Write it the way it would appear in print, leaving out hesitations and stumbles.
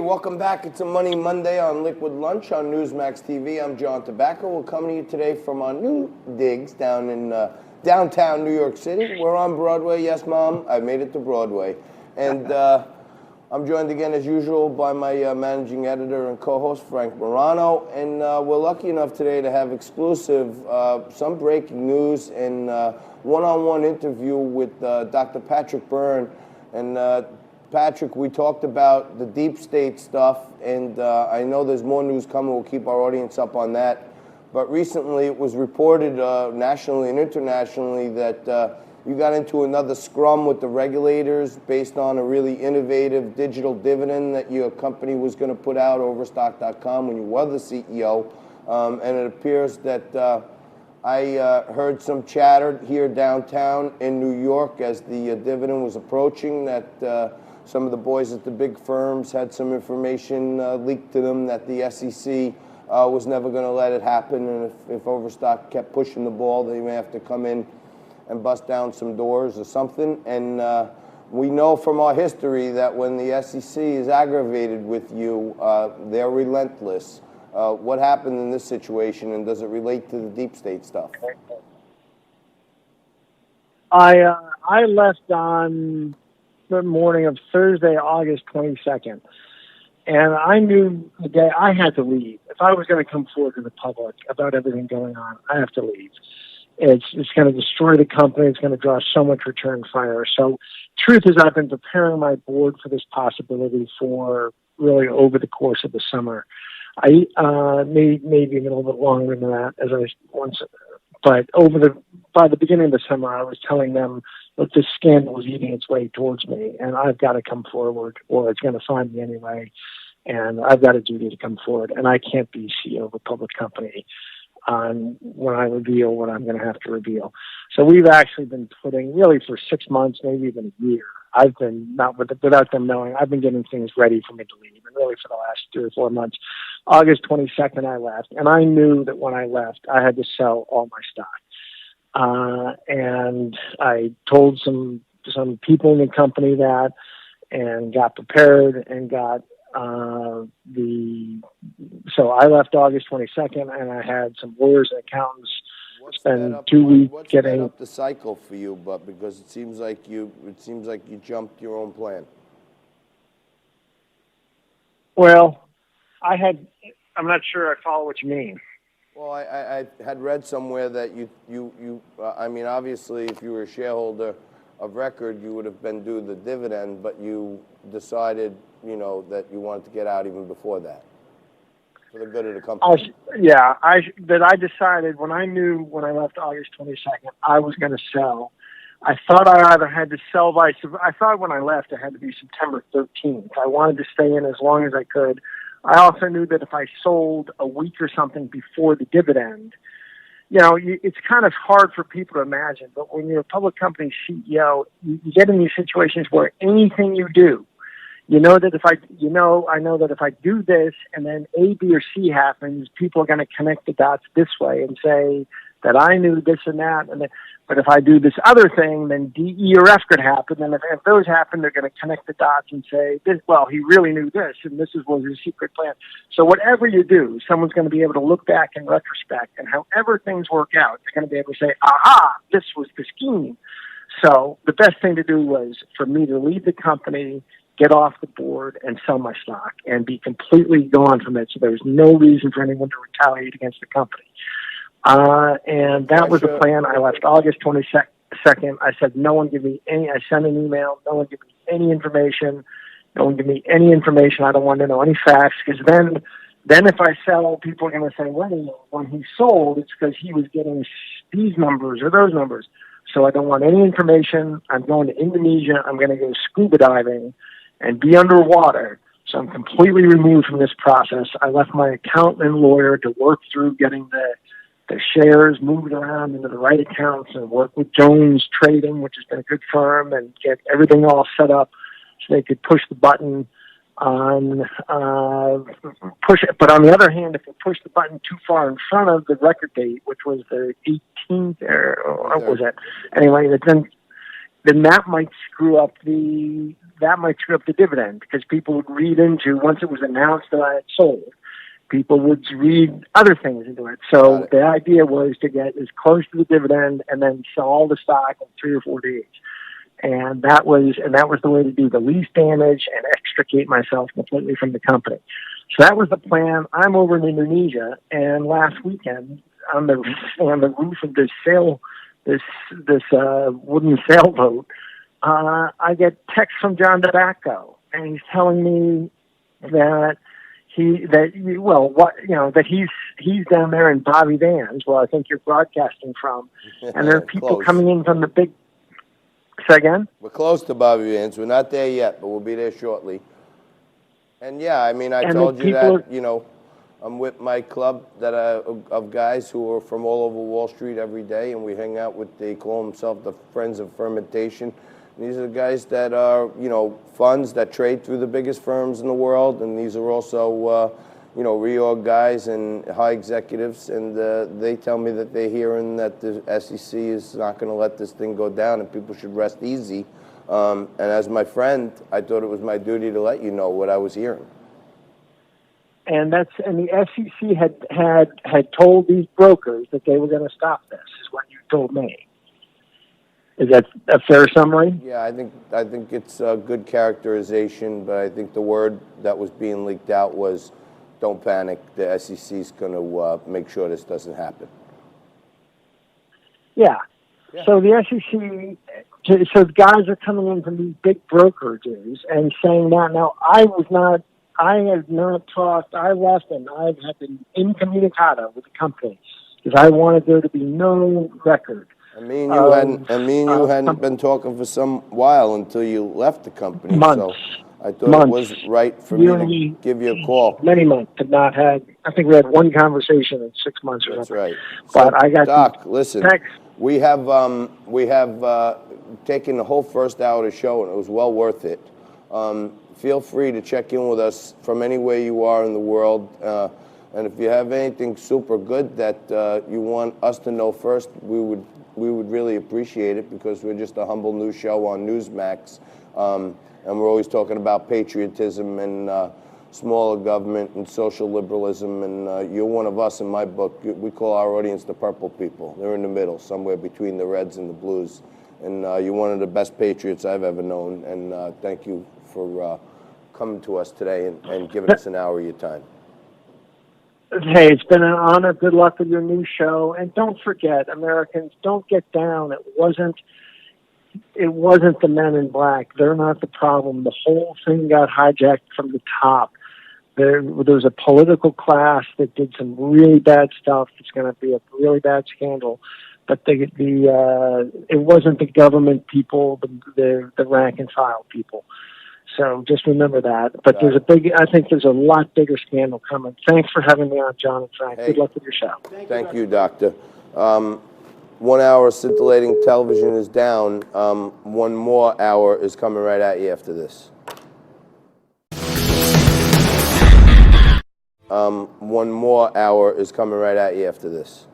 welcome back. It's a Money Monday on Liquid Lunch on Newsmax TV. I'm John Tobacco. We're coming to you today from our new digs down in downtown New York City. We're on Broadway. Yes, Mom, I made it to Broadway. And I'm joined again, as usual, by my managing editor and co-host, Frank Morano. And we're lucky enough today to have exclusive, some breaking news and one-on-one interview with Dr. Patrick Byrne. And Patrick, we talked about the deep state stuff, and I know there's more news coming. We'll keep our audience up on that. But recently it was reported nationally and internationally that you got into another scrum with the regulators based on a really innovative digital dividend that your company was going to put out, Overtsock.com, when you were the CEO. And it appears that I heard some chatter here downtown in New York as the dividend was approaching that some of the boys at the big firms had some information leaked to them that the SEC was never going to let it happen, and if Overstock kept pushing the ball, they may have to come in and bust down some doors or something. And we know from our history that when the SEC is aggravated with you, they're relentless. What happened in this situation, and does it relate to the deep state stuff? I left on the morning of Thursday, August 22nd. And I knew the day I had to leave. If I was going to come forward to the public about everything going on, I have to leave. It's going to destroy the company. It's going to draw so much return fire. So truth is, I've been preparing my board for this possibility for really over the course of the summer. I maybe even a little bit longer than that, as I once. But by the beginning of the summer, I was telling them that this scandal is eating its way towards me, and I've got to come forward, or it's going to find me anyway. And I've got a duty to come forward, and I can't be CEO of a public company when I reveal what I'm going to have to reveal. So we've actually been putting, really for 6 months, maybe even a year, I've been, without them knowing, I've been getting things ready for me to leave, and really for the last 3 or 4 months. August 22nd, I left, and I knew that when I left, I had to sell all my stock. And I told some people in the company that, and got prepared and got so I left August 22nd, and I had some lawyers and accountants spend 2 weeks getting up the cycle for you, but because it seems like you jumped your own plan. Well, I'm not sure I follow what you mean. Well, I had read somewhere that you I mean, obviously, if you were a shareholder of record, you would have been due the dividend, but you decided, that you wanted to get out even before that, for the good of the company. I decided when I left August 22nd, I was going to sell. I thought I either had to sell I thought when I left, it had to be September 13th. I wanted to stay in as long as I could. I also knew that if I sold a week or something before the dividend, it's kind of hard for people to imagine, but when you're a public company CEO, you get in these situations where anything you do, I know that if I do this and then A, B, or C happens, people are going to connect the dots this way and say that I knew this and that. But if I do this other thing, then D, E, or F could happen. And if those happen, they're going to connect the dots and say, he really knew this, and this was his secret plan. So whatever you do, someone's going to be able to look back in retrospect, and however things work out, they're going to be able to say, aha, this was the scheme. So the best thing to do was for me to leave the company, get off the board, and sell my stock, and be completely gone from it. So there was no reason for anyone to retaliate against the company. And that was the plan. I left August 22nd. I said, no one give me any, I sent an email, no one give me any information. No one give me any information. I don't want to know any facts, because then if I sell, people are going to say, well, when he sold, it's because he was getting these numbers or those numbers. So I don't want any information. I'm going to Indonesia. I'm going to go scuba diving and be underwater. So I'm completely removed from this process. I left my accountant and lawyer to work through getting the shares moved around into the right accounts, and work with Jones Trading, which has been a good firm, and get everything all set up so they could push the button on push it. But on the other hand, if you push the button too far in front of the record date, which was the 18th, or what was it? Anyway, then that might screw up that might screw up the dividend because people would read into, once it was announced that I had sold, people would read other things into it. So the idea was to get as close to the dividend and then sell all the stock in 3 or 4 days. And that was the way to do the least damage and extricate myself completely from the company. So that was the plan. I'm over in Indonesia, and last weekend on the roof of this wooden sailboat, I get text from John Tobacco, and he's telling me that he's down there in Bobby Van's, where I think you're broadcasting from, and there are people coming in from the big. Say again? We're close to Bobby Van's. We're not there yet, but we'll be there shortly. And yeah, I mean, I told you that, I'm with my club of guys who are from all over Wall Street every day, and we hang out with, they call themselves the Friends of Fermentation. And these are the guys that are, funds that trade through the biggest firms in the world, and these are also, reorg guys and high executives, and they tell me that they're hearing that the SEC is not going to let this thing go down and people should rest easy. And as my friend, I thought it was my duty to let you know what I was hearing. And the SEC had told these brokers that they were going to stop this, is what you told me. Is that a fair summary? Yeah, I think it's a good characterization, but I think the word that was being leaked out was, don't panic, the SEC's going to make sure this doesn't happen. Yeah. So the SEC, so guys are coming in from these big brokerages and saying that. Now, I have not talked, I left and I have been incommunicado with the company because I wanted there to be no record. And me and you hadn't been talking for some while until you left the company. Months. So I thought it was right for me to give you a call. Many months had not had. I think we had one conversation in 6 months or something. That's right. But so, I got Doc, listen. Text. We have taken the whole first hour of the show, and it was well worth it. Feel free to check in with us from anywhere you are in the world. And if you have anything super good that you want us to know first, we would really appreciate it, because we're just a humble news show on Newsmax. And we're always talking about patriotism and smaller government and social liberalism. And you're one of us in my book. We call our audience the purple people. They're in the middle, somewhere between the Reds and the Blues. And you're one of the best patriots I've ever known. And thank you for coming to us today and giving us an hour of your time. Hey, it's been an honor. Good luck with your new show. And don't forget, Americans, don't get down. It wasn't the men in black. They're not the problem. The whole thing got hijacked from the top. There's a political class that did some really bad stuff. It's going to be a really bad scandal. But it wasn't the government people, the rank and file people. So just remember that. But I think there's a lot bigger scandal coming. Thanks for having me on, John and Frank. Good luck with your show. Thank you, Doctor. 1 hour of scintillating television is down. One more hour is coming right at you after this. One more hour is coming right at you after this.